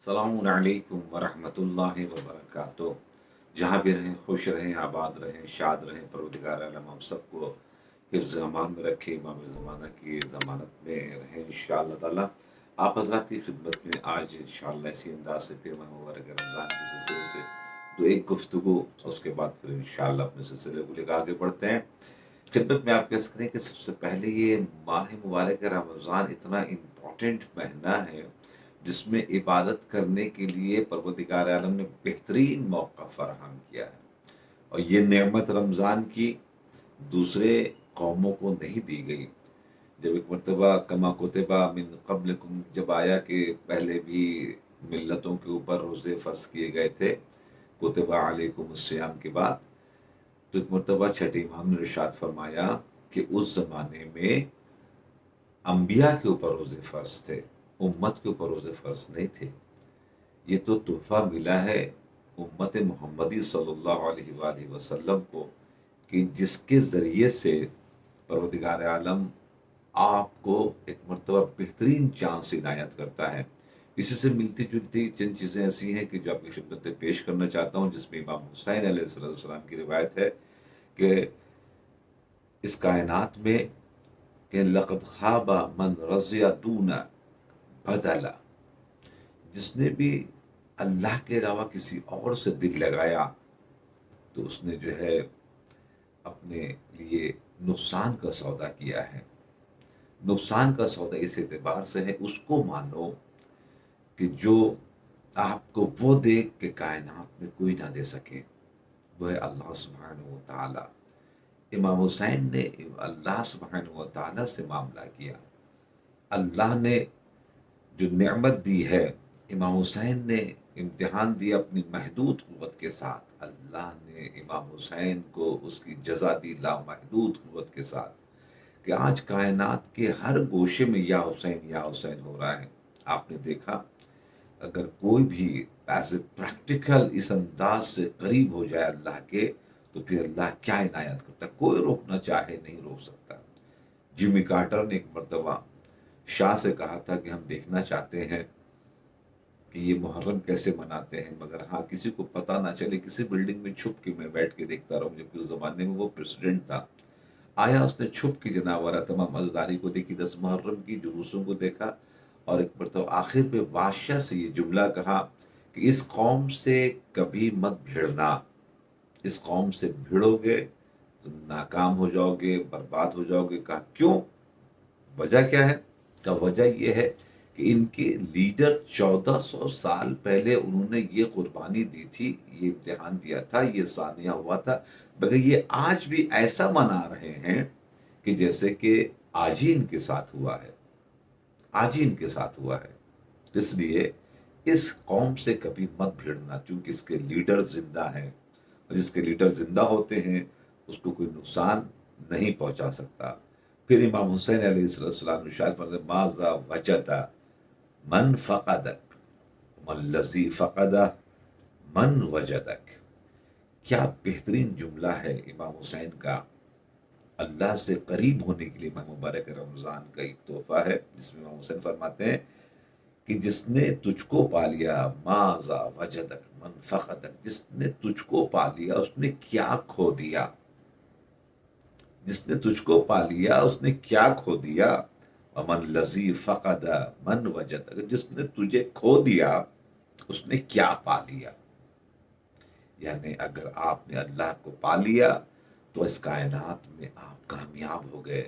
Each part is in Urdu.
السلام علیکم ورحمۃ اللہ وبرکاتہ۔ جہاں بھی رہیں خوش رہیں، آباد رہیں، شاد رہیں۔ پروردگار عالم ہم سب کو حفظ امان میں رکھے، امام زمانہ کی ضمانت میں رہیں انشاءاللہ تعالی۔ آپ حضرات کی خدمت میں آج انشاءاللہ اسی انداز سے پھر مبارک رمضان کے سلسلے سے ایک گفتگو، اس کے بعد پھر انشاءاللہ اپنے سلسلے کو لے کر آگے بڑھتے ہیں۔ خدمت میں آپ کہہ سکتے ہیں کہ سب سے پہلے یہ ماہ مبارک رمضان اتنا امپورٹنٹ مہینہ ہے جس میں عبادت کرنے کے لیے پروردگار عالم نے بہترین موقع فراہم کیا ہے، اور یہ نعمت رمضان کی دوسرے قوموں کو نہیں دی گئی۔ جب ایک مرتبہ کما کتبہ من قبلکم جب آیا کہ پہلے بھی ملتوں کے اوپر روزے فرض کیے گئے تھے، کتبہ علیکم الصیام کے بعد، تو ایک مرتبہ چھٹے امام نے ارشاد فرمایا کہ اس زمانے میں انبیاء کے اوپر روزے فرض تھے، امت کے اوپر روزے فرض نہیں تھے۔ یہ تو تحفہ ملا ہے امت محمدی صلی اللہ علیہ وآلہ وسلم کو، کہ جس کے ذریعے سے پروردگار عالم آپ کو ایک مرتبہ بہترین چانس عنایت کرتا ہے۔ اسی سے ملتی جلتی چند چیزیں ایسی ہیں کہ جو آپ کی خدمت میں پیش کرنا چاہتا ہوں، جس میں امام حسین علیہ السلام کی روایت ہے کہ اس کائنات میں کہ لقد خواب من رضی دون بدلا، جس نے بھی اللہ کے علاوہ کسی اور سے دل لگایا تو اس نے جو ہے اپنے لیے نقصان کا سودا کیا ہے۔ نقصان کا سودا اس اعتبار سے ہے، اس کو مانو کہ جو آپ کو وہ دے کہ کائنات میں کوئی نہ دے سکے، وہ ہے اللہ سبحانہ و تعالی۔ امام حسین نے اللہ سبحانہ و تعالی سے معاملہ کیا۔ اللہ نے جو نعمت دی ہے، امام حسین نے امتحان دیا اپنی محدود قوت کے ساتھ، اللہ نے امام حسین کو اس کی جزا دی لامحدود قوت کے ساتھ، کہ آج کائنات کے ہر گوشے میں یا حسین ہو رہا ہے۔ آپ نے دیکھا اگر کوئی بھی ایز اے پریکٹیکل اس انداز سے قریب ہو جائے اللہ کے، تو پھر اللہ کیا عنایت کرتا ہے، کوئی روکنا چاہے نہیں روک سکتا۔ جمی کارٹر نے ایک مرتبہ شاہ سے کہا تھا کہ ہم دیکھنا چاہتے ہیں کہ یہ محرم کیسے مناتے ہیں، مگر ہاں کسی کو پتہ نہ چلے، کسی بلڈنگ میں چھپ کے میں بیٹھ کے دیکھتا رہوں، جبکہ اس زمانے میں وہ پریزیڈنٹ تھا۔ آیا اس نے چھپ کے جناورہ تمام عزاداری کو دیکھی، 10 محرم کی جلوسوں کو دیکھا، اور ایک مرتبہ آخر پہ بادشاہ سے یہ جملہ کہا کہ اس قوم سے کبھی مت بھیڑنا، اس قوم سے بھیڑو گے تو ناکام ہو جاؤ گے، برباد ہو جاؤ گے۔ کہا کیوں؟ وجہ کیا ہے؟ کا وجہ یہ ہے کہ ان کے لیڈر 1400 سال پہلے انہوں نے یہ قربانی دی تھی، یہ امتحان دیا تھا، یہ سانیہ ہوا تھا، مگر یہ آج بھی ایسا منا رہے ہیں کہ جیسے کہ آج ہی ان کے ساتھ ہوا ہے، آج ہی ان کے ساتھ ہوا ہے۔ اس لیے اس قوم سے کبھی مت بھیڑنا، چونکہ اس کے لیڈر زندہ ہیں، اور جس کے لیڈر زندہ ہوتے ہیں اس کو کوئی نقصان نہیں پہنچا سکتا۔ پھر امام حسین علیہ السلام نے ارشاد فرمایا ماذا وجد من فقدک من الذی فقد من وجدک۔ کیا بہترین جملہ ہے امام حسین کا، اللہ سے قریب ہونے کے لیے ماہ مبارک رمضان کا ایک تحفہ ہے، جس میں امام حسین فرماتے ہیں کہ جس نے تجھ کو پا لیا ماذا وجدک من فقدک، جس نے تجھ کو پا لیا اس نے کیا کھو دیا، جس نے تجھ کو پا لیا اس نے کیا کھو دیا، ومن الذی فقد من وجدک، جس نے تجھے کھو دیا اس نے کیا پا لیا۔ یعنی اگر آپ نے اللہ کو پا لیا تو اس کائنات میں آپ کامیاب ہو گئے۔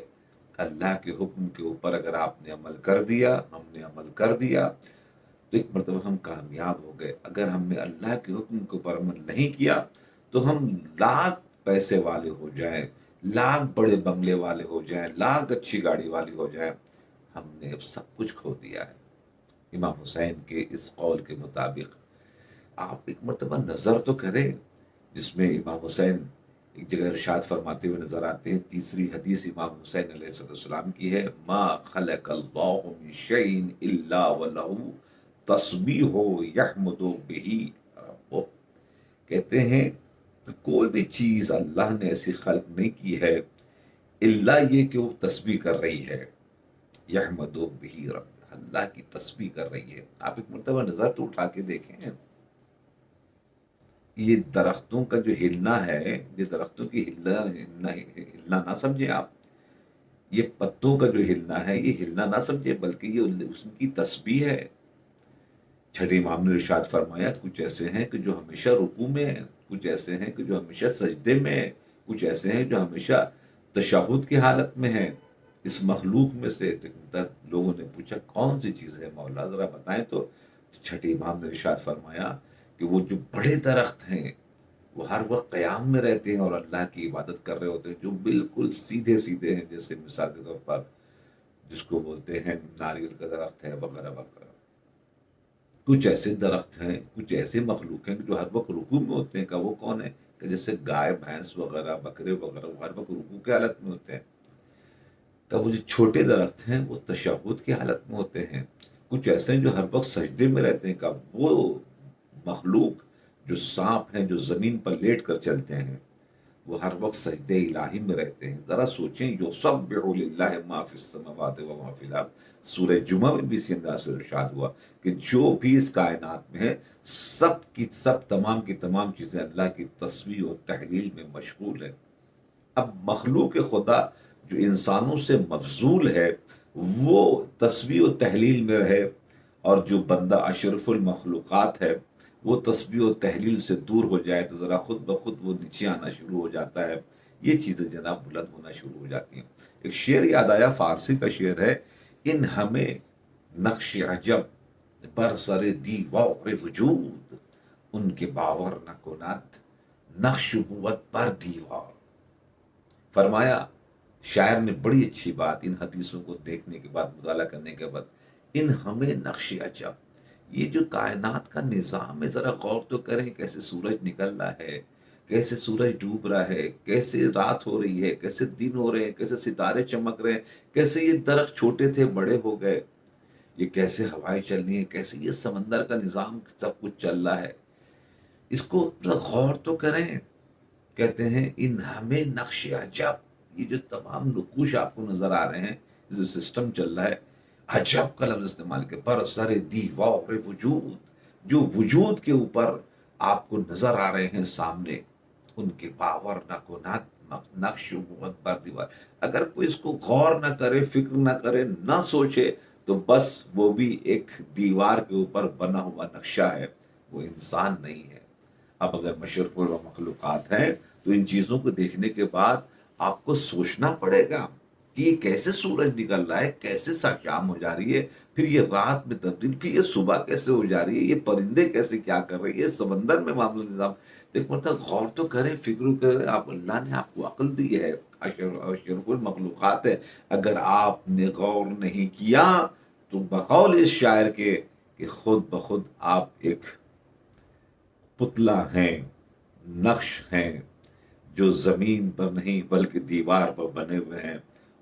اللہ کے حکم کے اوپر اگر آپ نے عمل کر دیا، ہم نے عمل کر دیا، تو ایک مرتبہ ہم کامیاب ہو گئے۔ اگر ہم نے اللہ کے حکم کے اوپر عمل نہیں کیا تو ہم لاکھ پیسے والے ہو جائیں، لاکھ بڑے بنگلے والے ہو جائیں، لاکھ اچھی گاڑی والے ہو جائیں، ہم نے اب سب کچھ کھو دیا ہے۔ امام حسین کے اس قول کے مطابق آپ ایک مرتبہ نظر تو کریں، جس میں امام حسین ایک جگہ ارشاد فرماتے ہوئے نظر آتے ہیں۔ تیسری حدیث امام حسین علیہ السلام کی ہے، ما خلق اللہ من شیء الا ولہ تسبیح یحمد بہ ربہ، کہتے ہیں کہ کوئی بھی چیز اللہ نے ایسی خلق نہیں کی ہے الا یہ کہ وہ تسبیح کر رہی ہے، یحمد بہ رب، اللہ کی تسبیح کر رہی ہے. آپ ایک مرتبہ نظر تو اٹھا کے دیکھیں، یہ درختوں کا جو ہلنا ہے، یہ درختوں کی ہلنا نہ سمجھیں آپ. یہ پتوں کا جو ہلنا ہے یہ ہلنا نہ سمجھے، بلکہ یہ اس کی تسبیح ہے. چھٹے امام نے ارشاد فرمایا کچھ ایسے ہیں کہ جو ہمیشہ رکوع میں ہیں، کچھ ایسے ہیں کہ جو ہمیشہ سجدے میں ہیں، کچھ ایسے ہیں جو ہمیشہ تشہد کی حالت میں ہیں. اس مخلوق میں سے لوگوں نے پوچھا کون سی چیز ہے مولا ذرا بتائیں تو چھٹے امام نے ارشاد فرمایا کہ وہ جو بڑے درخت ہیں وہ ہر وقت قیام میں رہتے ہیں اور اللہ کی عبادت کر رہے ہوتے ہیں، جو بالکل سیدھے سیدھے ہیں، جیسے مثال کے طور پر جس کو بولتے ہیں ناریل کا درخت ہے وغیرہ وغیرہ. کچھ ایسے درخت ہیں، کچھ ایسے مخلوق ہیں جو ہر وقت رکوع میں ہوتے ہیں. کہ وہ کون ہے؟ کہ جیسے گائے بھینس وغیرہ بکرے وغیرہ وہ ہر وقت رکوع کی حالت میں ہوتے ہیں. کہ وہ جو چھوٹے درخت ہیں وہ تشہد کی حالت میں ہوتے ہیں. کچھ ایسے ہیں جو ہر وقت سجدے میں رہتے ہیں. کہ وہ مخلوق جو سانپ ہیں جو زمین پر لیٹ کر چلتے ہیں وہ ہر وقت سجدے الہی میں رہتے ہیں. ذرا سوچیں یسبح للہ ما فی السماوات و ما فی الارض. سورہ جمعہ میں بھی اسی انداز سے ارشاد ہوا کہ جو بھی اس کائنات میں ہے سب کی سب تمام کی تمام چیزیں اللہ کی تسبیح و تحلیل میں مشغول ہے. اب مخلوق خدا جو انسانوں سے مفضول ہے وہ تسبیح و تحلیل میں رہے، اور جو بندہ اشرف المخلوقات ہے وہ تسبیح و تحلیل سے دور ہو جائے تو ذرا خود بخود وہ نیچے آنا شروع ہو جاتا ہے. یہ چیزیں جناب بلند ہونا شروع ہو جاتی ہیں. ایک شعر یاد آیا، فارسی کا شعر ہے، ان ہمیں نقش عجب بر سر دیوار وجود، ان کے باور نہ کند نقش بود بر دیوار. فرمایا شاعر نے بڑی اچھی بات ان حدیثوں کو دیکھنے کے بعد، مطالعہ کرنے کے بعد، ان ہمیں نقش عجب، یہ جو کائنات کا نظام ہے ذرا غور تو کریں. کیسے سورج نکل رہا ہے، کیسے سورج ڈوب رہا ہے، کیسے رات ہو رہی ہے، کیسے دن ہو رہے ہیں، کیسے ستارے چمک رہے ہیں، کیسے یہ درخت چھوٹے تھے بڑے ہو گئے، یہ کیسے ہوائیں چل رہی ہیں، کیسے یہ سمندر کا نظام سب کچھ چل رہا ہے. اس کو غور تو کریں. کہتے ہیں ان ہمیں نقش عجب، یہ جو تمام نقوش آپ کو نظر آ رہے ہیں، جو سسٹم چل رہا ہے، عجب کا لفظ استعمال کے بر سر دیوار وجود، جو وجود کے اوپر آپ کو نظر آ رہے ہیں سامنے، ان کے باور نہ کنات نقش بہت بر دیوار. اگر کوئی اس کو غور نہ کرے، فکر نہ کرے، نہ سوچے تو بس وہ بھی ایک دیوار کے اوپر بنا ہوا نقشہ ہے، وہ انسان نہیں ہے. اب اگر مشرف مخلوقات ہیں تو ان چیزوں کو دیکھنے کے بعد آپ کو سوچنا پڑے گا کہ یہ کیسے سورج نکل رہا ہے، کیسے شام ہو جا رہی ہے، پھر یہ رات میں تبدیل، پھر یہ صبح کیسے ہو جا رہی ہے، یہ پرندے کیسے کیا کر رہے ہیں، یہ سمندر میں معاملہ نظام. ایک مرتبہ غور تو کریں، فکر کریں. آپ اللہ نے آپ کو عقل دی ہے، اشرف المخلوقات ہے. اگر آپ نے غور نہیں کیا تو بقول اس شاعر کے کہ خود بخود آپ ایک پتلا ہیں، نقش ہیں جو زمین پر نہیں بلکہ دیوار پر بنے ہوئے ہیں،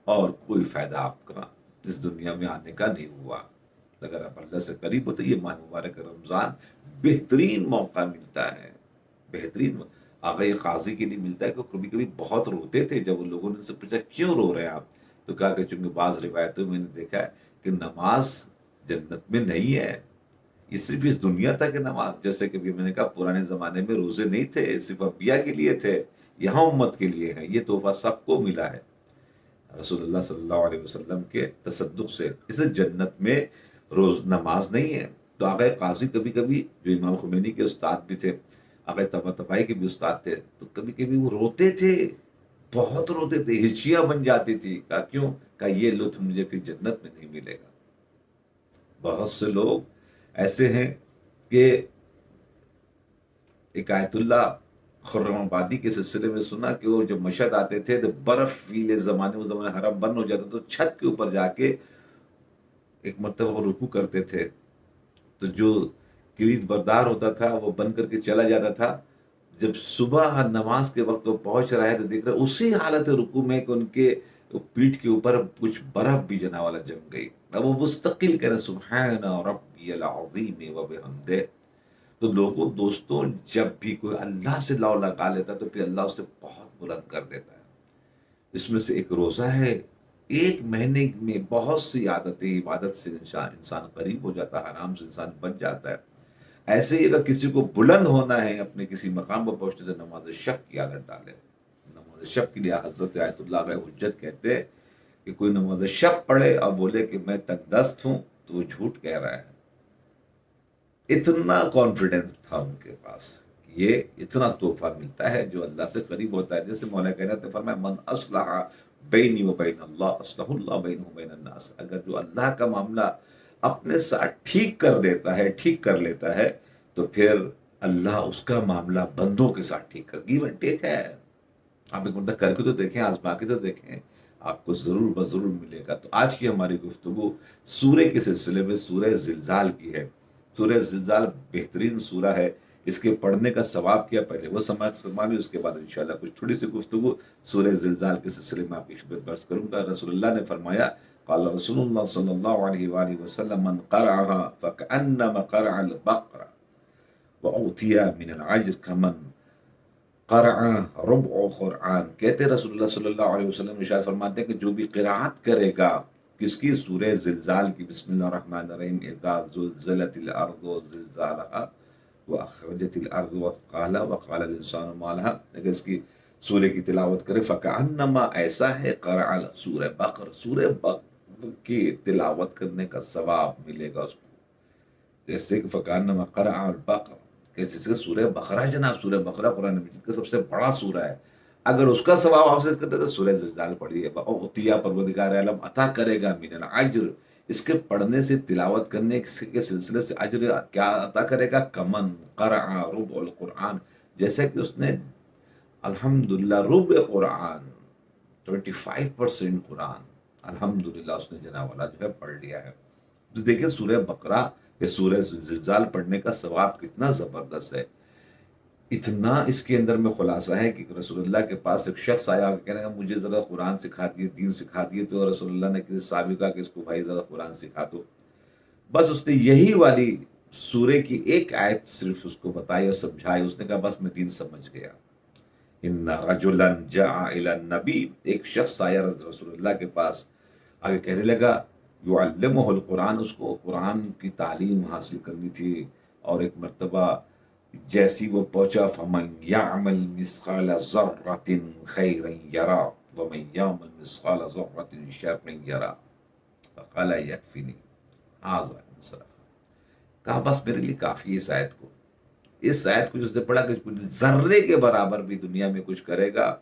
اور کوئی فائدہ آپ کا اس دنیا میں آنے کا نہیں ہوا. اگر آپ اللہ سے قریب ہو تو یہ ماہ مبارک رمضان بہترین موقع ملتا ہے. بہترین آقا یہ قاضی کے لیے ملتا ہے کہ کبھی کبھی بہت روتے تھے. جب ان لوگوں نے ان سے پوچھا کیوں رو رہے ہیں آپ، تو کہا کہ چونکہ بعض روایتوں میں نے دیکھا ہے کہ نماز جنت میں نہیں ہے، یہ صرف اس دنیا تک ہے نماز. جیسے کہ میں نے کہا پرانے زمانے میں روزے نہیں تھے، صرف انبیاء کے لیے تھے، یہاں امت کے لیے ہے. یہ تحفہ سب کو ملا ہے رسول اللہ صلی اللہ علیہ وسلم کے تصدق سے. اسے جنت میں روز نماز نہیں ہے. تو آقا قاضی کبھی کبھی، جو امام خمینی کے استاد بھی تھے، آقا طباطبائی کے بھی استاد تھے، تو کبھی کبھی وہ روتے تھے، بہت روتے تھے، ہچیاں بن جاتی تھی. کہا کیوں؟ کہا یہ لطف مجھے پھر جنت میں نہیں ملے گا. بہت سے لوگ ایسے ہیں کہ ایک آیت اللہ خرم آبادی کے سلسلے میں سنا کہ وہ جب مشہد آتے تھے تو برف فیلے زمانے، وہ زمانے حرم بند ہو جاتا تو چھت کے اوپر جا کے ایک مرتبہ وہ رکوع کرتے تھے، تو جو کلید بردار ہوتا تھا وہ بند کر کے چلا جاتا تھا. جب صبح نماز کے وقت وہ پہنچ رہا ہے تو دیکھ رہا اسی حالت رکوع میں کہ ان کے پیٹھ کے اوپر کچھ برف بھی جنا والا جم گئی. اب وہ مستقل کہہ رہے سبحان ربی العظیم و بحمدہ. تو لوگوں دوستوں جب بھی کوئی اللہ سے لا لگا لیتا تو پھر اللہ اسے بہت بلند کر دیتا ہے. اس میں سے ایک روزہ ہے ایک مہینے میں بہت سی عادتیں، عبادت سے انسان قریب ہو جاتا ہے، حرام سے انسان بچ جاتا ہے۔ ایسے ہی اگر کسی کو بلند ہونا ہے، اپنے کسی مقام پر پہنچنے، تو نماز شب کی عادت ڈالے۔ نماز شب کے لیے حضرت آیت اللہ علیہ حجت کہتے ہیں کہ کوئی نماز شب پڑھے اور بولے کہ میں تنگ دست ہوں تو وہ جھوٹ کہہ رہا ہے۔ اتنا کانفیڈنس تھا ان کے پاس، یہ اتنا تحفہ ملتا ہے جو اللہ سے قریب ہوتا ہے۔ جیسے مولا کائنات نے فرمایا من اصلح بینی و بین اللہ اصلح اللہ بینہ و بین الناس، اگر جو اللہ کا معاملہ اپنے ساتھ ٹھیک کر دیتا ہے، ٹھیک کر لیتا ہے، تو پھر اللہ اس کا معاملہ بندوں کے ساتھ ٹھیک کر، گیو اینڈ ٹیک ہے۔ آپ ایک مرتبہ کر کے تو دیکھیں، آزما کے تو دیکھیں، آپ کو ضرور بضرور ملے گا۔ تو آج کی ہماری گفتگو سورہ کے سلسلے میں سورہ زلزال کی ہے۔ سورہ زلزال بہترین سورہ ہے، اس کے پڑھنے کا ثواب کیا پہلے وہ سمجھ اس کے بعد انشاءاللہ کچھ تھوڑی سی گفتگو سورہ زلزال کے سلسلے میں آپ کی خدمت میں عرض کروں گا۔ رسول اللہ نے فرمایا قال رسول اللہ صلی اللہ علیہ وآلہ وسلم من قرعها فكأنما قرع البقرة وأوتي من العجر كمن قرع ربع قرآن۔ کہتے رسول اللہ صلی اللہ علیہ وسلم ارشاد فرماتے ہیں کہ جو بھی قراءت کرے گا کس کی؟ سورہ زلزال کی، بسم اللہ الرحمن الرحیم، اذا زلزلت الارض زلزالها واخرجت الارض وثقالها وقال الانسان ما لها، اگر اس کی سورہ کی تلاوت کرے فکأنما ایسا ہے قرع سورہ بقر، سورہ بقر کی تلاوت کرنے کا ثواب ملے گا اس کو، جیسے کہ فکأنما قرع البقر، جیسے کہ سورہ بقرہ، جناب سورہ بقرہ قرآن مجید کا سب سے بڑا سورہ ہے، اگر اس کا ثواب حاصل کرتے تو سورہ زلزال پڑھیے۔ عطیہ پروردگار عالم عطا کرے گا من العجر، اس کے پڑھنے سے، تلاوت کرنے کے سلسلے سے اجر کیا عطا کرے گا؟ کمن قرع ربع القرآن، جیسے کہ اس نے الحمدللہ ربع قرآن 25% قرآن الحمدللہ اس نے جناب والا جو ہے پڑھ لیا ہے۔ تو دیکھیں سورہ بقرہ یا سورہ زلزال پڑھنے کا ثواب کتنا زبردست ہے۔ اتنا اس کے اندر میں خلاصہ ہے کہ رسول اللہ کے پاس ایک شخص آیا اور کہنے لگا مجھے ذرا قرآن سکھا دیے، دین سکھا دیے، تو رسول اللہ نے کسی صحابی کہا کہ اس کو بھائی ذرا قرآن سکھا دو۔ بس اس نے یہی والی سورے کی ایک آیت صرف اس کو بتائی اور سمجھائی، اس نے کہا بس میں دین سمجھ گیا۔ ان رجلا جاء الى النبی، ایک شخص آیا رسول اللہ کے پاس، آگے کہنے لگا یعلمہ القرآن، اس کو قرآن کی تعلیم حاصل کرنی تھی، اور ایک مرتبہ جیسی وہ پہنچا فمن یعمل مثقال ذرۃ خیرا یرا ومن یعمل مثقال ذرۃ شرا یرا فقال یکفینی ھذا انصرف، کہا بس میرے لیے کافی ہے اس آیت کو، اس آیت کو جس نے پڑھا کہ کچھ ذرے کے برابر بھی دنیا میں کچھ کرے گا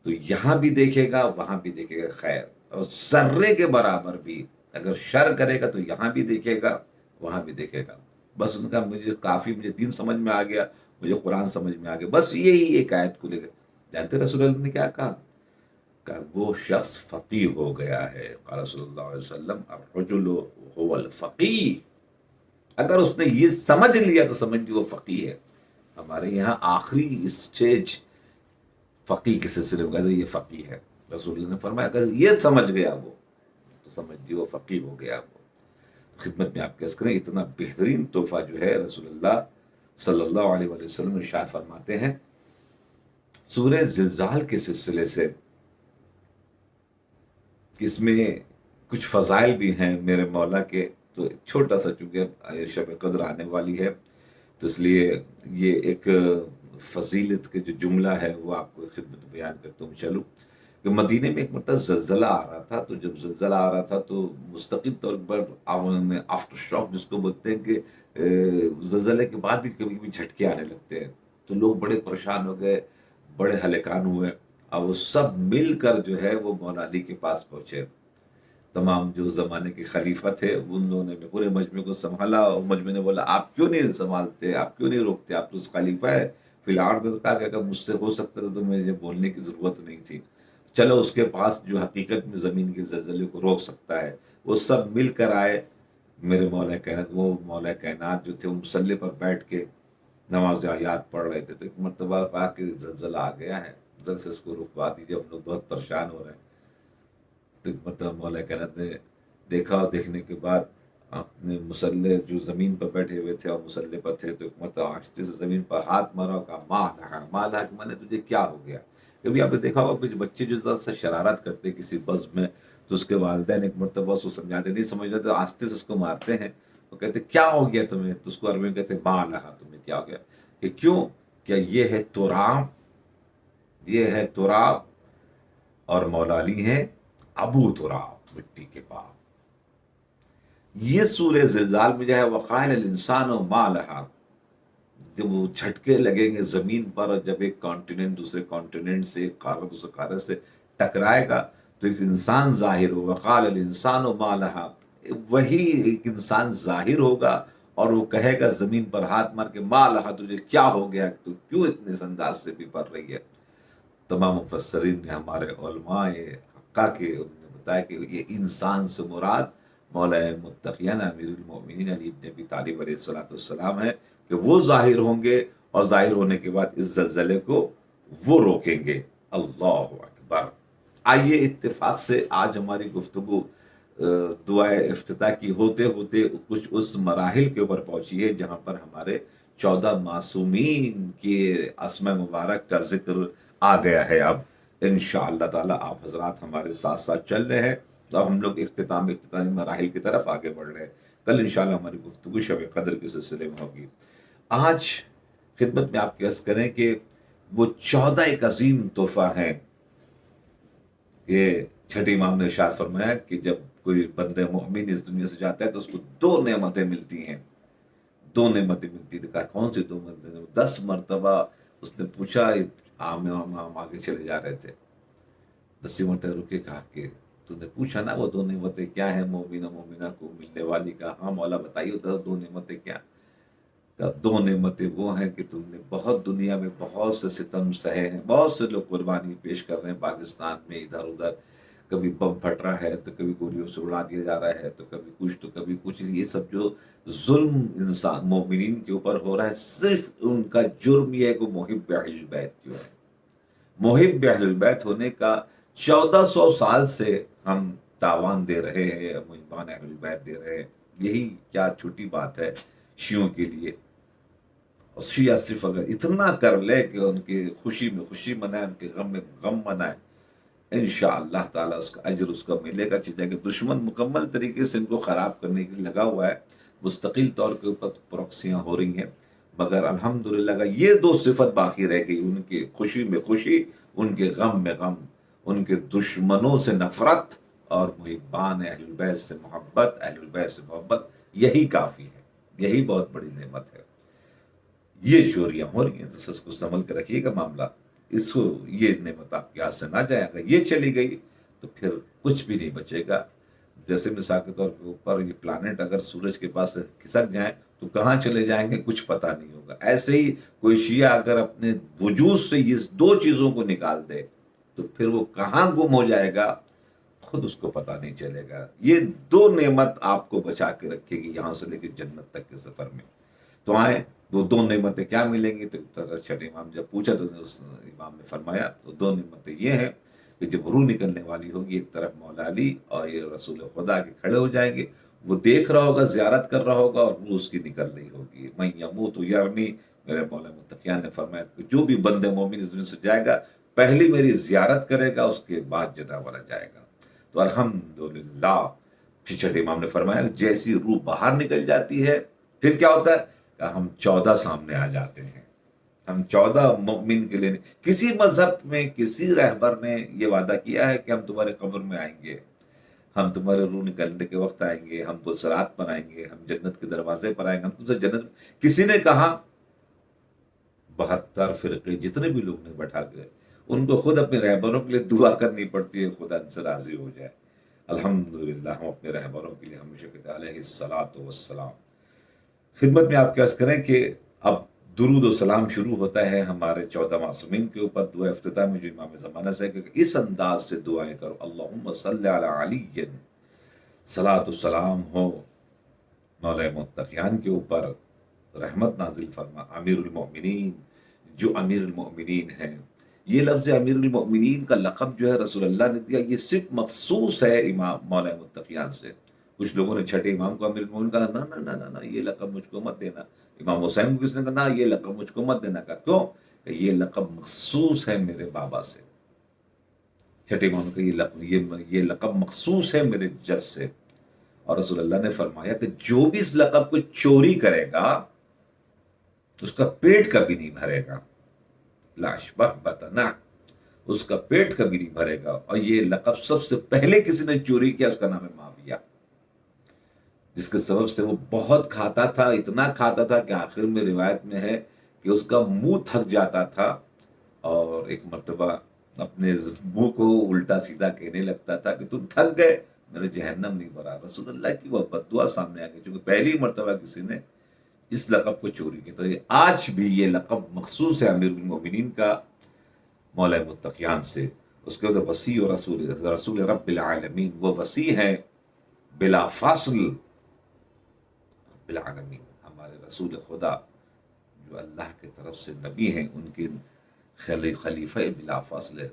تو یہاں بھی دیکھے گا وہاں بھی دیکھے گا خیر، اور ذرے کے برابر بھی اگر شر کرے گا تو یہاں بھی دیکھے گا وہاں بھی دیکھے گا۔ بس ان کا مجھے کافی، مجھے دین سمجھ میں آ گیا، مجھے قرآن سمجھ میں آ گیا، بس یہی ایک آیت کو لے کر جانتے رسول اللہ نے کیا کہا؟ کہ وہ شخص فقیہ ہو گیا ہے۔ قال صلی اللہ علیہ وسلم الرجل هو الفقیہ، اگر اس نے یہ سمجھ لیا تو سمجھ لیا وہ فقیہ ہے۔ ہمارے یہاں آخری اسٹیج فقیہ کے سلسلے میں یہ فقیہ ہے، رسول اللہ نے فرمایا اگر یہ سمجھ گیا وہ تو سمجھ لیا وہ فقیہ ہو گیا وہ۔ خدمت میں آپ کے عرض کریں اتنا بہترین تحفہ جو ہے رسول اللہ صلی اللہ علیہ وآلہ وسلم ارشاد فرماتے ہیں سورہ زلزال کے سلسلے سے، اس میں کچھ فضائل بھی ہیں میرے مولا کے، تو چھوٹا سا چونکہ شب قدر آنے والی ہے تو اس لیے یہ ایک فضیلت کے جو جملہ ہے وہ آپ کو خدمت بیان کرتا ہوں۔ چلو کہ مدینے میں ایک مرتبہ زلزلہ آ رہا تھا، تو جب زلزلہ آ رہا تھا تو مستقل طور پر آفٹر شاک جس کو بولتے ہیں کہ زلزلے کے بعد بھی کبھی کبھی جھٹکے آنے لگتے ہیں، تو لوگ بڑے پریشان ہو گئے، بڑے ہلکان ہوئے، اور وہ سب مل کر جو ہے وہ مولا علی کے پاس پہنچے۔ تمام جو زمانے کے خلیفہ تھے ان لوگوں نے پورے مجمع کو سنبھالا، اور مجمع نے بولا آپ کیوں نہیں سنبھالتے، آپ کیوں نہیں روکتے، آپ تو خلیفہ ہے فی الارض، تو کہا کہ مجھ سے ہو سکتا تھا تو مجھے بولنے کی ضرورت نہیں تھی، چلو اس کے پاس جو حقیقت میں زمین کے زلزلے کو روک سکتا ہے، وہ سب مل کر آئے۔ میرے مولا کائنات، وہ مولا کائنات جو تھے وہ مصلی پر بیٹھ کے نماز آیات پڑھ رہے تھے، تو ایک مرتبہ کہا کہ زلزلہ آ گیا ہے، ذرا سے اس کو رکوا دیجیے، ہم لوگ بہت پریشان ہو رہے ہیں۔ تو ایک مرتبہ مولا کائنات نے دیکھا، اور دیکھنے کے بعد اپنے مسلح جو زمین پر بیٹھے ہوئے تھے اور مسلح پر تھے، تو ایک مرتبہ آہستہ سے زمین پر ہاتھ مارا اور کہا ماں لہا، کہ میں نے تجھے کیا ہو گیا؟ کبھی آپ نے دیکھا ہوگا کچھ بچے جو ذرا سا شرارت کرتے کسی بزم میں تو اس کے والدین ایک مرتبہ اس کو سمجھاتے نہیں سمجھتے تو آستے سے اس کو مارتے ہیں. وہ کہتے کیا ہو گیا تمہیں؟ تو اس کو عربی میں کہتے ما لہا، تمہیں کیا ہو گیا؟ کہ کیوں؟ کیا یہ ہے تراب، یہ ہے تراب، اور مولا علی ہیں ابو تراب، مٹی کے باپ. یہ سورہ زلزال میں جو ہے وقال الانسان ما لہا، جب وہ جھٹکے لگیں گے زمین پر، اور جب ایک کانٹیننٹ دوسرے کانٹیننٹ سے، ایک قارت دوسرے قارت سے ٹکرائے گا تو ایک انسان ظاہر ہوگا. وقال الانسان ما لہا، وہی ایک انسان ظاہر ہوگا اور وہ کہے گا زمین پر ہاتھ مار کے ما لہا، تجھے کیا ہو گیا، تو کیوں اتنے انداز سے بھی پڑھ رہی ہے؟ تمام مفسرین نے، ہمارے علماء حقہ کے، انہوں نے بتایا کہ یہ انسان سے مراد مولا متقیان امیر المومنین علی ابن ابی طالب علیہ السلام ہے، کہ وہ ظاہر ہوں گے، اور ظاہر ہونے کے بعد اس زلزلے کو وہ روکیں گے. اللہ اکبر. آئیے اتفاق سے آج ہماری گفتگو دعائے افتتاح کی ہوتے ہوتے کچھ اس مراحل کے اوپر پہنچی ہے جہاں پر ہمارے 14 معصومین کے اسماء مبارک کا ذکر آ گیا ہے. اب انشاءاللہ تعالی آپ حضرات ہمارے ساتھ ساتھ چل رہے ہیں، تو اب ہم لوگ اختتامی مراحل کی طرف آگے بڑھ رہے ہیں. کل انشاءاللہ ہماری گفتگو شب قدر کے سلسلے میں ہوگی. آج خدمت میں آپ کے عرض کریں کہ وہ 14 ایک عظیم تحفہ ہیں کہ چھٹے امام نے ارشاد فرمایا کہ جب کوئی بندہ مومن اس دنیا سے جاتا ہے تو اس کو 2 نعمتیں ملتی ہیں. 2 نعمتیں ملتی تھی. کہا کون سی 2 نعمتیں؟ 10 مرتبہ اس نے پوچھا، ہم آگے چلے جا رہے تھے. 10 مرتبہ رکے، کہا کہ تو نے پوچھا نا وہ 2 نعمتیں کیا ہیں مومنہ کو ملنے والی؟ کا ہاں مولا بتائیے 2 نعمتیں کیا؟ کہا 2 نعمتیں وہ ہیں کہ تم نے بہت دنیا میں بہت سے ستم سہے ہیں، بہت سے لوگ قربانی پیش کر رہے ہیں پاکستان میں ادھر ادھر، کبھی بم پھٹ رہا ہے تو کبھی گولیوں سے اڑا دیا جا رہا ہے، تو کبھی کچھ تو کبھی کچھ. یہ سب جو ظلم انسان مومنین کے اوپر ہو رہا ہے، صرف ان کا جرم یہ ہے کہ محب اہل البیت کیوں ہے. محب اہل البیت ہونے کا 1400 سال سے ہم تاوان دے رہے ہیں، محبان اہل البیت دے رہے ہیں. یہی کیا چھوٹی بات ہے شیعوں کے لیے. اور شیعہ صرف اگر اتنا کر لے کہ ان کی خوشی میں خوشی منائے، ان کے غم میں غم منائے، انشاءاللہ تعالیٰ اس کا اجر اس کا ملے گا. چیزیں کہ دشمن مکمل طریقے سے ان کو خراب کرنے کے لیے لگا ہوا ہے، مستقل طور کے اوپر پروکسیاں ہو رہی ہیں، مگر الحمدللہ کا یہ 2 صفت باقی رہ گئی، ان کی خوشی میں خوشی، ان کے غم میں غم، ان کے دشمنوں سے نفرت اور محبان اہل البیت سے محبت، اہل البیت سے محبت. یہی کافی ہے، یہی بہت بڑی نعمت ہے. یہ چوریاں ہو رہی ہیں تو اس کو سنبھل کے رکھیے گا معاملہ. اس کو یہ نعمت آپ کے ہاتھ سے نہ جائے گا، یہ چلی گئی تو پھر کچھ بھی نہیں بچے گا. جیسے مثال کے طور کے اوپر یہ پلانٹ اگر سورج کے پاس کھسک جائیں تو کہاں چلے جائیں گے کچھ پتہ نہیں ہوگا. ایسے ہی کوئی شیعہ اگر اپنے وجود سے اس 2 چیزوں کو نکال دے تو پھر وہ کہاں گم ہو جائے گا خود اس کو پتہ نہیں چلے گا. یہ 2 نعمت آپ کو بچا کے رکھے گی یہاں سے لے کے جنت تک کے سفر میں. تو آئیں وہ 2 نعمتیں کیا ملیں گی؟ تو چھٹے امام جب پوچھا تو اس امام نے فرمایا تو 2 نعمتیں یہ ہیں کہ جب روح نکلنے والی ہوگی ایک طرف مولا علی اور یہ رسول خدا کے کھڑے ہو جائیں گے، وہ دیکھ رہا ہوگا، زیارت کر رہا ہوگا، اور روح اس کی نکل رہی ہوگی. من یموت یرمی، میرے مولا متقیان نے فرمایا کہ جو بھی بندے مومن اس دنیا سے جائے گا پہلی میری زیارت کرے گا، اس کے بعد جنت والا جائے گا. تو الحمدللہ. پھر چھٹے امام نے فرمایا جیسی روح باہر نکل جاتی ہے پھر کیا ہوتا ہے کہ ہم 14 سامنے آ جاتے ہیں. ہم 14 مومن کے لیے. کسی مذہب میں کسی رہبر نے یہ وعدہ کیا ہے کہ ہم تمہارے قبر میں آئیں گے، ہم تمہارے روح نکلنے کے وقت آئیں گے، ہم بصرات پر آئیں گے، ہم جنت کے دروازے پر آئیں گے، ہم تم سے جنت. کسی نے کہا 72 فرقے جتنے بھی لوگ نے بیٹھا کے ان کو خود اپنے رہبروں کے لیے دعا کرنی پڑتی ہے خدا ان سے راضی ہو جائے. الحمدللہ ہم اپنے رہبروں کے لیے ہمیشہ کہتے ہیں علیہ الصلاۃ والسلام. خدمت میں آپ کیا عرض کریں کہ اب درود و سلام شروع ہوتا ہے ہمارے 14 معصومین کے اوپر. دعا افتتاح میں جو امام زمانہ سے کہ اس انداز سے دعائیں کرو، اللہم صلی علی علی، صلاۃ و سلام ہو مولا متقیان کے اوپر، رحمت نازل فرما. امیر المؤمنین، جو امیر المؤمنین ہیں، یہ لفظ امیر المؤمنین کا لقب جو ہے رسول اللہ نے دیا، یہ صرف مخصوص ہے امام مولا متقیان سے. کچھ لوگوں نے چھٹے امام کو امیر المؤمنین کہا، نہ نہ نہ نہ یہ لقب مجھ کو مت دینا. امام حسین کو کس نے کہا نہ یہ لقب مجھ کو مت دینا. کہا کیوں؟ کہ یہ لقب مخصوص ہے میرے بابا سے. چھٹے معنوں کا یہ لقب مخصوص ہے میرے جس سے. اور رسول اللہ نے فرمایا کہ جو بھی اس لقب کو چوری کرے گا اس کا پیٹ کبھی نہیں بھرے گا. لاش بطنا، اس کا پیٹ کبھی نہیں بھرے گا. اور یہ لقب سب سے پہلے کسی نے چوری کیا، اس کا نام ہے معاویہ، جس کے سبب سے وہ بہت کھاتا تھا، اتنا کھاتا تھا کہ آخر میں روایت میں ہے کہ اس کا منہ تھک جاتا تھا، اور ایک مرتبہ اپنے منہ کو الٹا سیدھا کہنے لگتا تھا کہ تم تھک گئے، میرے جہنم نہیں بھرا. رسول اللہ کی وہ بد دعا سامنے آ گئی، چونکہ پہلی مرتبہ کسی نے اس لقب کو چوری کی. تو آج بھی یہ لقب مخصوص ہے امیر المومنین کا، مولا متقیان سے. اس کے بعد وسیع و رسول رب العالمین، وہ وسیع ہیں بلا فاصل بالعالمین، ہمارے رسول خدا جو اللہ کی طرف سے نبی ہیں، ان کے خلیفہ بلا فاصل ہے.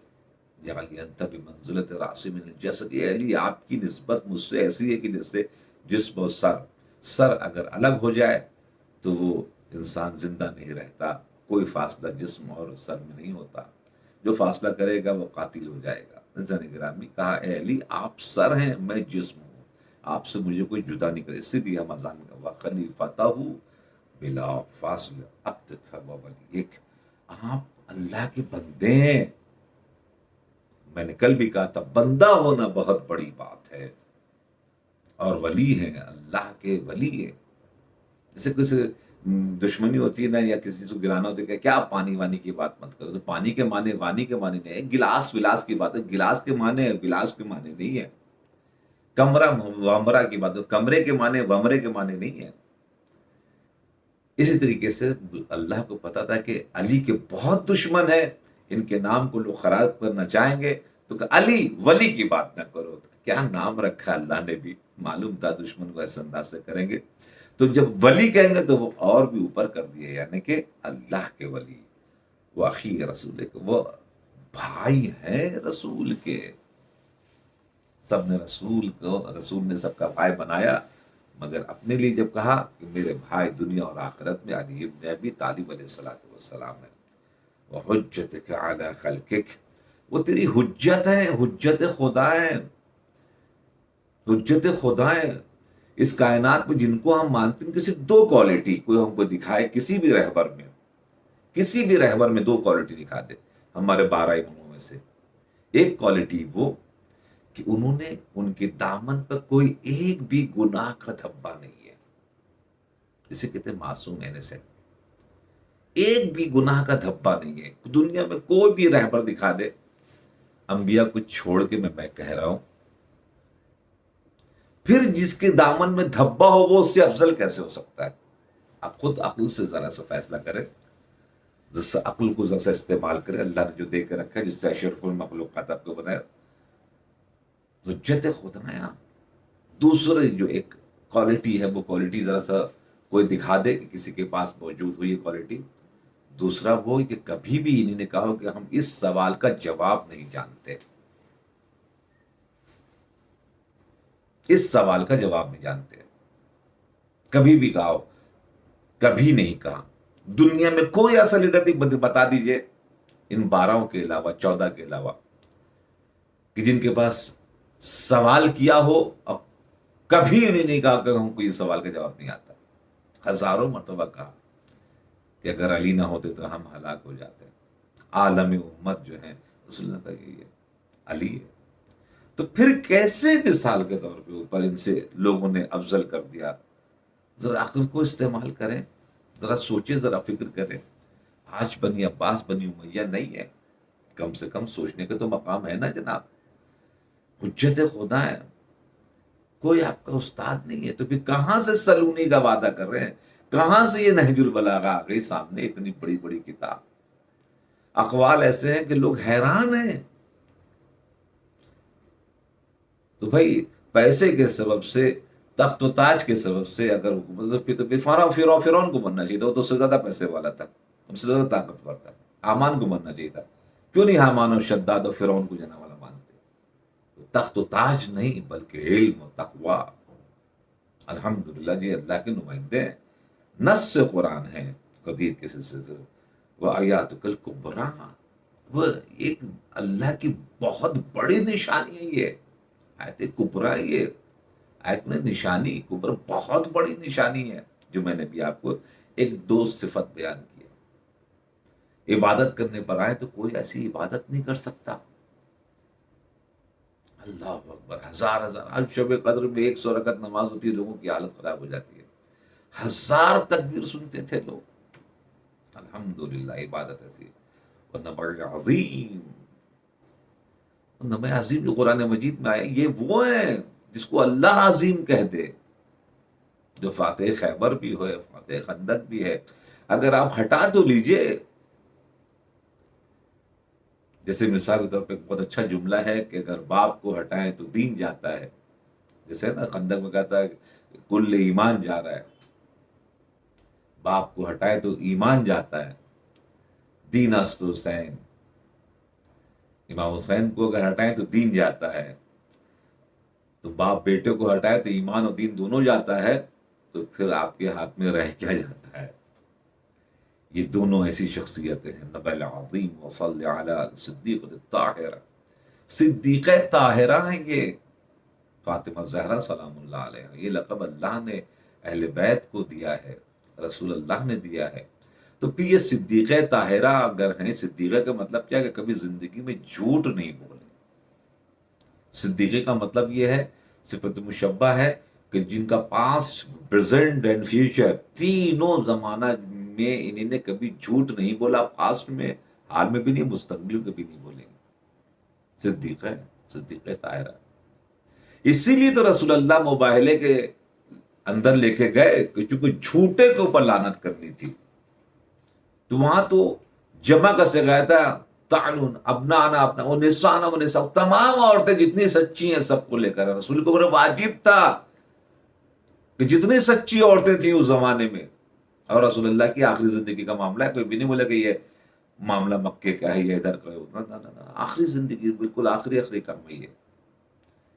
یعنی انت بمنزلت راس من الجسد، یہ علی آپ کی نسبت مجھ سے ایسی ہے کہ جیسے جسم و سر اگر الگ ہو جائے تو وہ انسان زندہ نہیں رہتا. کوئی فاصلہ جسم اور سر میں نہیں ہوتا، جو فاصلہ کرے گا وہ قاتل ہو جائے گا. عزیزان گرامی، کہا اے علی آپ سر ہیں، میں جسم ہوں، آپ سے مجھے کوئی جدا نہیں کرے. اسی لیے ہم اذان کا وخلیفتہ بلا فاصل عبدک و ولیک، آپ اللہ کے بندے ہیں. میں نے کل بھی کہا تھا بندہ ہونا بہت بڑی بات ہے، اور ولی ہیں، اللہ کے ولی ہیں. جیسے کسی دشمنی ہوتی ہے نا، یا کسی چیز کو گرانا ہوتا ہے کہ کیا پانی وانی کی بات مت کرو، تو پانی کے معنی وانی کے معنی نہیں ہے. گلاس ولاس کی بات ہے، گلاس کے معنی ولاس کے معنی نہیں ہے. کمرہ ومرہ کی بات ہے، کمرے کے معنی ومرے کے معنی نہیں ہے. اسی طریقے سے اللہ کو پتا تھا کہ علی کے بہت دشمن ہیں، ان کے نام کو لوگ خراب کرنا چاہیں گے، تو کہ علی ولی کی بات نہ کرو. کیا نام رکھا اللہ نے بھی، معلوم تھا دشمن کو ایسے انداز سے کریں گے. تو جب ولی کہیں گے تو وہ اور بھی اوپر کر دیے، یعنی کہ اللہ کے ولی، وہ اخی رسول کے، وہ بھائی ہیں رسول کے. سب نے رسول نے سب کا بھائی بنایا، مگر اپنے لیے جب کہا کہ میرے بھائی دنیا اور آخرت میں علی ابن ابی طالب علیہ السلام ہے. وحجتک علی خلقک، وہ تیری حجت ہے، حجت خدا ہے، حجت خدا ہے. اس کائنات میں جن کو ہم مانتے ہیں، کسی دو کوالٹی کوئی ہم کو دکھائے، کسی بھی رہبر میں دو کوالٹی دکھا دے ہمارے 12 اماموں میں سے. ایک کوالٹی وہ کہ انہوں نے، ان کے دامن پر کوئی ایک بھی گناہ کا دھبا نہیں ہے، اسے کہتے ہیں معصوم انسنٹ. ایک بھی گناہ کا دھبا نہیں ہے. دنیا میں کوئی بھی رہبر دکھا دے، انبیاء کو چھوڑ کے میں کہہ رہا ہوں، پھر جس کے دامن میں دھبا ہو وہ اس سے افضل کیسے ہو سکتا ہے؟ آپ خود عقل سے ذرا سا فیصلہ کریں، جس سے عقل کو ذرا سا استعمال کریں. اللہ نے جو دے کے رکھا ہے، جس سے اشرف المخلوقات آپ کو بنایا، حجت خدا ہے. دوسرے جو ایک کوالٹی ہے، وہ کوالٹی ذرا سا کوئی دکھا دے کہ کسی کے پاس موجود ہو یہ کوالٹی. دوسرا وہ کہ کبھی بھی انہوں نے کہا کہ ہم اس سوال کا جواب نہیں جانتے، اس سوال کا جواب نہیں جانتے. کبھی بھی کہا ہو، کبھی نہیں کہا. دنیا میں کوئی ایسا لیڈر بتا دیجئے ان 12 کے علاوہ، 14 کے علاوہ، کہ جن کے پاس سوال کیا ہو اور کبھی انہیں نہیں کہا کہ ہم کو یہ سوال کا جواب نہیں آتا. ہزاروں مرتبہ کہا کہ اگر علی نہ ہوتے تو ہم ہلاک ہو جاتے. عالم امت جو ہے رسول اللہ کا یہی ہے، علی ہے. تو پھر کیسے مثال کے طور پہ اوپر ان سے لوگوں نے افضل کر دیا؟ ذرا عقل کو استعمال کریں، ذرا سوچیں، ذرا فکر کریں. آج بنی عباس بنی امیہ نہیں ہے، کم سے کم سوچنے کا تو مقام ہے نا جناب. حجت خدا ہے، کوئی آپ کا استاد نہیں ہے. تو پھر کہاں سے سلونی کا وعدہ کر رہے ہیں؟ کہاں سے یہ نہج البلاغہ آ گئی سامنے، اتنی بڑی بڑی کتاب. اقوال ایسے ہیں کہ لوگ حیران ہیں. تو بھائی پیسے کے سبب سے، تخت و تاج کے سبب سے اگر حکومت، تو پھر فرعون کو بننا چاہیے تھا، وہ تو اس سے زیادہ پیسے والا تھا، اس سے زیادہ طاقتور تھا. حامان کو بننا چاہیے تھا. کیوں نہیں حامان و شداد و فرعون کو جانے والا مانتے؟ تخت و تاج نہیں بلکہ علم و تقوی. الحمدللہ جی اللہ کے نمائندے ہیں. نص قرآن ہے قدیر کے سلسلے سے، وہ آیات کل کبرا، وہ ایک اللہ کی بہت بڑی نشانی ہے یہ آیت کبریٰ، یہ آیت میں نشانی کبریٰ بہت بڑی نشانی ہے، جو میں نے بھی آپ کو ایک دو صفت بیان کی۔ عبادت کرنے پر آئے تو کوئی ایسی عبادت نہیں کر سکتا۔ اللہ اکبر، ہزار ہزار، اب شب قدر میں 100 رکعت نماز ہوتی ہے، لوگوں کی حالت خراب ہو جاتی ہے، ہزار تکبیر سنتے تھے لوگ۔ الحمدللہ عبادت ایسی ہے۔ اور نبی عظیم، نبی عظیم جو قرآن مجید میں آئے، یہ وہ ہیں جس کو اللہ عظیم کہہ دے، جو فاتح خیبر بھی ہے، فاتح خندق بھی ہے۔ اگر آپ ہٹا تو لیجئے، جیسے مثال کے طور پہ بہت اچھا جملہ ہے کہ اگر باپ کو ہٹائیں تو دین جاتا ہے، جیسے نا خندق میں کہتا ہے کل ایمان جا رہا ہے، باپ کو ہٹائے تو ایمان جاتا ہے، دین است حسین، امام حسین کو اگر ہٹائیں تو دین جاتا ہے، تو باپ بیٹے کو ہٹائے تو ایمان اور دین دونوں جاتا ہے، تو پھر آپ کے ہاتھ میں رہ کیا جاتا ہے؟ یہ دونوں ایسی شخصیتیں ہیں، نبی العظیم وصلی علی صدیقۃ الطاہرہ، صدیقہ طاہرہ ہیں یہ، فاطمہ زہرا سلام اللہ علیہ۔ یہ لقب اللہ نے اہل بیت کو دیا ہے، رسول اللہ نے دیا ہے۔ تو پھر یہ صدیقہ طاہرہ اگر ہیں، صدیقہ کا مطلب کیا ہے کہ کبھی زندگی میں جھوٹ نہیں بولے۔ صدیقہ کا مطلب یہ ہے، صفت مشبہ ہے کہ جن کا پاسٹ، پریزنٹ اینڈ فیوچر تینوں زمانہ میں انہیں نے کبھی جھوٹ نہیں بولا، پاسٹ میں، حال میں بھی نہیں، مستقبل میں کبھی نہیں بولیں گے۔ صدیقہ ہے، صدیقہ طاہرہ۔ اسی لیے تو رسول اللہ مباہلے کے اندر لے کے گئے کہ چونکہ جھوٹے کے اوپر لعنت کرنی تھی، تو وہاں تو جمع کا صیغہ تھا، تعلن ابنانا اپنا وہ نسانا وہ نسا، تمام عورتیں جتنی سچی ہیں سب کو لے کر رسول کو اوپر واجب تھا کہ جتنی سچی عورتیں تھیں اس زمانے میں، اور رسول اللہ کی آخری زندگی کا معاملہ ہے، کوئی بھی نہیں بولا کہ یہ معاملہ مکے کا ہے یا ادھر کا ہے، نہ، آخری زندگی بالکل آخری کام ہے یہ۔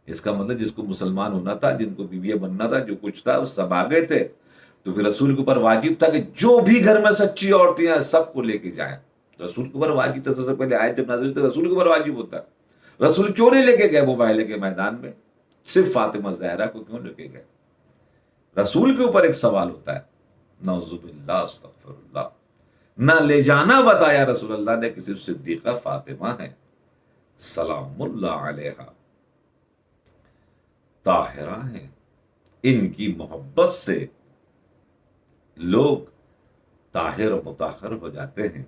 اس کا مطلب جس کو مسلمان ہونا تھا، جن کو بیویہ بننا تھا، جو کچھ تھا، وہ سب آ گئے تھے، تو پھر رسول کے اوپر واجب تھا کہ جو بھی گھر میں سچی عورتیں ہیں سب کو لے کے جائیں۔ رسول کے اوپر واجب تھا، سب سے پہلے آیت جب نازل ہوئی تو رسول کے اوپر واجب ہوتا ہے۔ رسول کیوں نہیں لے کے گئے مباہلے کے میدان میں؟ صرف فاطمہ زہرا کو کیوں لے کے گئے؟ رسول کے اوپر ایک سوال ہوتا ہے، نعوذ باللہ استغفر اللہ، نہ لے جانا بتایا رسول اللہ نے کہ صرف صدیقہ فاطمہ ہے سلام اللہ علیہا، طاہرہ ہیں، ان کی محبت سے لوگ طاہر و مطہر ہو جاتے ہیں۔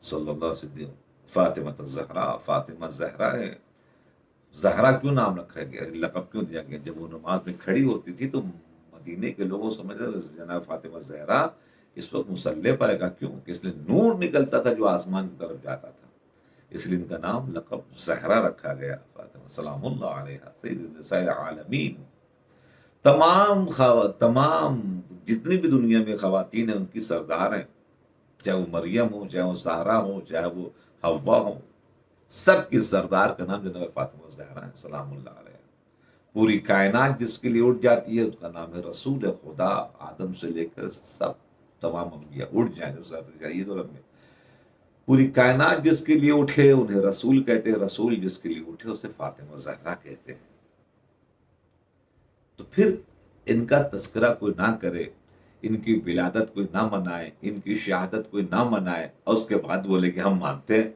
صلی اللہ علیہ وسلم، فاطمہ الزہرا، فاطمہ زہرا ہے۔ زہرا کیوں نام رکھا گیا، لقب کیوں دیا گیا؟ جب وہ نماز میں کھڑی ہوتی تھی تو مدینے کے لوگوں سمجھتے تھے جناب فاطمہ زہرا اس وقت مصلی پر ہے، کیوں کہ اس لیے نور نکلتا تھا جو آسمان کی طرف جاتا تھا، اس لیے ان کا نام لقب زہرا رکھا گیا، فاطمہ سلام اللہ علیہ سید النساء العالمین۔ تمام جتنی بھی دنیا میں خواتین ہیں ان کی سردار ہیں، چاہے وہ مریم ہو، چاہے وہ سہرا ہو، چاہے وہ حوا ہو، سب کی سردار کا نام جناب فاطمہ زہرا ہے سلام اللہ علیہ۔ پوری کائنات جس کے لیے اٹھ جاتی ہے اس کا نام ہے رسول خدا، آدم سے لے کر سب تمام انبیاء اٹھ جائیں جو سب چاہیے تو میں پوری کائنات جس کے لیے اٹھے انہیں رسول کہتے ہیں، رسول جس کے لیے اٹھے اسے فاطمہ زہرا کہتے ہیں۔ تو پھر ان کا تذکرہ کوئی نہ کرے، ان کی ولادت کوئی نہ منائے، ان کی شہادت کوئی نہ منائے، اور اس کے بعد بولے کہ ہم مانتے ہیں،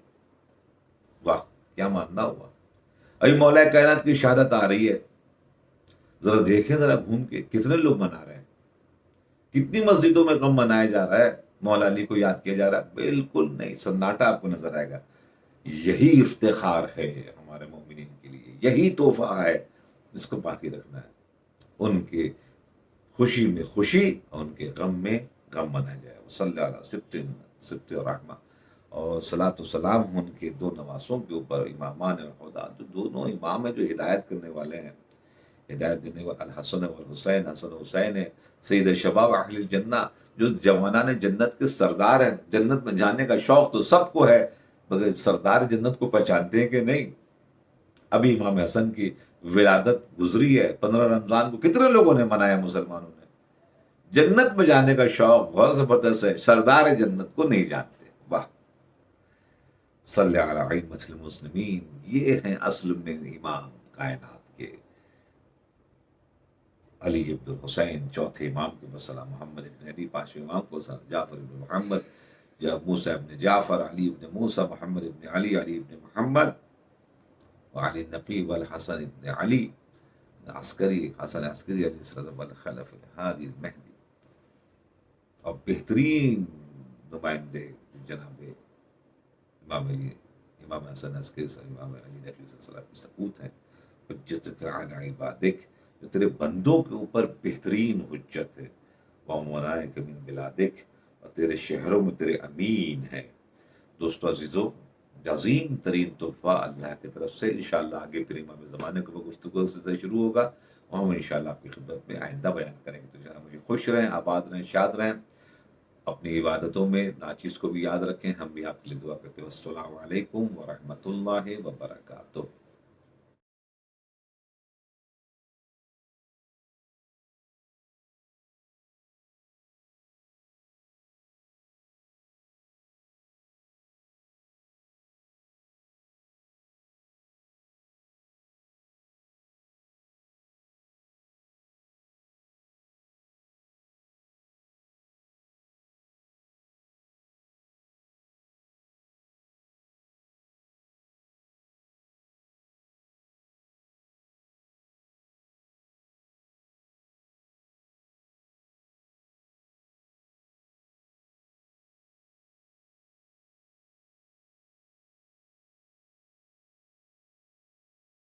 واہ کیا ماننا ہوا۔ ابھی مولا کائنات کی شہادت آ رہی ہے، ذرا دیکھیں، ذرا گھوم کے کتنے لوگ منا رہے ہیں، کتنی مسجدوں میں غم منایا جا رہا ہے، مولا علی کو یاد کیا جا رہا ہے، بالکل نہیں، سناٹا آپ کو نظر آئے گا۔ یہی افتخار ہے ہمارے مومنین کے لیے، یہی تحفہ ہے جس کو باقی رکھنا ہے، ان کے خوشی میں خوشی اور ان کے غم میں غم منایا جائے۔ صلی اللہ علیہ سبت و رحمہ، اور صلاۃ و سلام ان کے دو نواسوں کے اوپر، امامان خدا، جو دونوں امام ہیں جو ہدایت کرنے والے ہیں، ہدایت دینے والے، الحسن والحسین، حسن حسین ہے، سید شباب اہل الجنہ، جو جوانان جنت کے سردار ہیں۔ جنت میں جانے کا شوق تو سب کو ہے، مگر سردار جنت کو پہچانتے ہیں کہ نہیں؟ ابھی امام حسن کی ولادت گزری ہے، 15 رمضان کو کتنے لوگوں نے منایا مسلمانوں نے۔ جنت میں جانے کا شوق بہت زبردست ہے، سردار جنت کو نہیں جانتے، واہ۔ صلی علی ائمۃ المسلمین، یہ ہیں اصل میں امام کائنات کے، علی ابن الحسین چوتھے امام کو سلام، محمد ابن علی پانچویں امام کو سلام، جعفر ابن محمد، موسیٰ ابن جعفر، علی ابن موسیٰ، محمد ابن علی، علی ابن محمد، وعلی النقی والحسن ابن علی عسکری، حسن عسکری علیہ السلام، والخلف الہادی المہدی، اور بہترین نمائندے جناب امام علی، امام حسن عسکری سے امام علی نبی صلی اللہ علیہ وسلم کی ثبوت ہیں، حجتک علی عبادک، جو تیرے بندوں کے اوپر بہترین حجت ہے، وَمُنَائِكَ مِن بِلَادِكَ، اور تیرے شہروں میں تیرے امین ہیں۔ دوستو عزیزو، عظیم ترین تحفہ اللہ کی طرف سے، انشاءاللہ آگے پھر امام زمانے کو گفتگو سے شروع ہوگا، اور ہم انشاءاللہ آپ کی خدمت میں آئندہ بیان کریں گے۔ تو جناب مجھے خوش رہیں، آباد رہیں، شاد رہیں، اپنی عبادتوں میں ناچیز کو بھی یاد رکھیں، ہم بھی آپ کے لیے دعا کرتے ہیں۔ السلام علیکم ورحمۃ اللہ وبرکاتہ۔